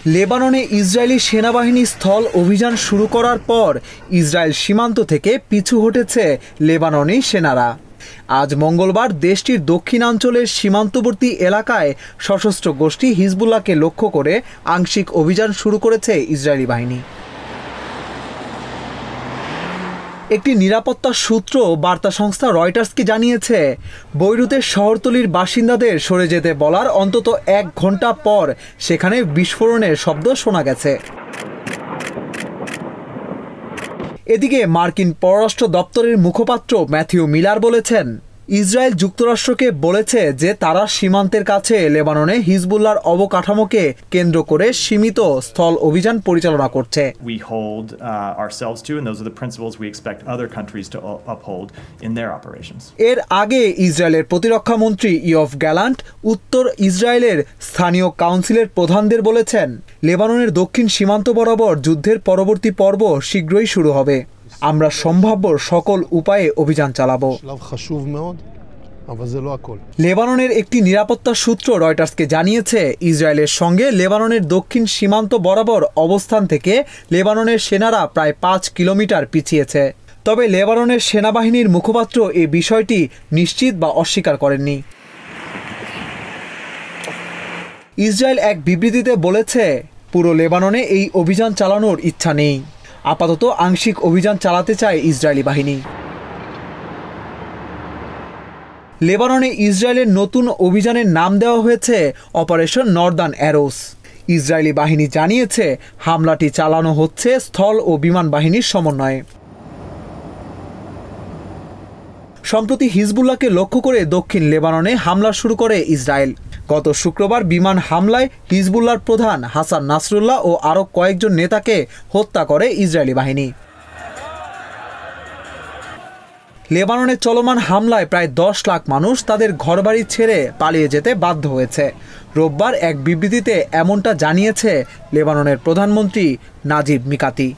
লেবাননে ইসরায়েলি সেনাবাহিনী স্থল অভিযান শুরু করার পর ইসরায়েল সীমান্ত থেকে পিছু হটেছে লেবাননি সেনারা। আজ মঙ্গলবার দেশটির দক্ষিণাঞ্চলের সীমান্তবর্তী এলাকায় সশস্ত্র গোষ্ঠী হিজবুল্লাহকে লক্ষ্য করে আংশিক অভিযান শুরু করেছে ইসরায়েলি বাহিনী। একটি নিরাপত্তা সূত্র বার্তা সংস্থা রয়টার্সকে জানিয়েছে, বৈরুতের শহরতলির বাসিন্দাদের সরে যেতে বলার অন্তত 1 ঘন্টা পর সেখানে বিস্ফোরণের শব্দ শোনা গেছে। এদিকে মার্কিন পররাষ্ট্র দপ্তরের মুখপাত্র ম্যাথিউ মিলার বলেছেন, ইসরায়েল যুক্তরাষ্ট্রকে বলেছে যে তারা সীমান্তের কাছে লেবাননে হিজবুল্লাহর অবকাঠামোকে কেন্দ্র করে সীমিত স্থল অভিযান পরিচালনা করছে। We hold ourselves to, and those are the principles we expect other countries to uphold in their operations. এর আগে ইসরায়েলের প্রতিরক্ষা মন্ত্রী ইয়ভ গ্যালান্ট উত্তর ইসরায়েলের স্থানীয় কাউন্সিলের প্রধানদের বলেছেন, লেবাননের দক্ষিণ সীমান্ত বরাবর যুদ্ধের পরবর্তী পর্ব শীঘ্রই শুরু হবে। আমরা সম্ভাব্য সকল উপায়ে অভিযান চালাবো। লেবাননের একটি নিরাপত্তা সূত্র রয়টার্সকে জানিয়েছে, ইসরায়েলের সঙ্গে লেবাননের দক্ষিণ সীমান্ত বরাবর অবস্থান থেকে লেবাননের সেনারা প্রায় 5 কিলোমিটার পিছিয়েছে। তবে লেবাননের সেনাবাহিনীর মুখপাত্র এই বিষয়টি নিশ্চিত বা অস্বীকার করেননি। ইসরায়েল এক বিবৃতিতে বলেছে, পুরো লেবাননে এই অভিযান চালানোর ইচ্ছা নেই। আপাতত আংশিক অভিযান চালাতে চায় ইসরায়েলি বাহিনী। লেবাননে ইসরায়েলের নতুন অভিযানের নাম দেওয়া হয়েছে অপারেশন নর্দার্ন অ্যারোস। ইসরায়েলি বাহিনী জানিয়েছে, হামলাটি চালানো হচ্ছে স্থল ও বিমান বাহিনীর সমন্বয়ে। সম্প্রতি হিজবুল্লাহকে লক্ষ্য করে দক্ষিণ লেবাননে হামলা শুরু করে ইসরায়েল। গত শুক্রবার বিমান হামলায় হিজবুল্লাহর প্রধান হাসান নাসরুল্লাহ ও আরও কয়েকজন নেতাকে হত্যা করে ইসরায়েলি বাহিনী। লেবাননে চলমান হামলায় প্রায় 10 লাখ মানুষ তাদের ঘরবাড়ি ছেড়ে পালিয়ে যেতে বাধ্য হয়েছে। রোববার এক বিবৃতিতে এমনটা জানিয়েছে লেবাননের প্রধানমন্ত্রী নাজিব মিকাতি।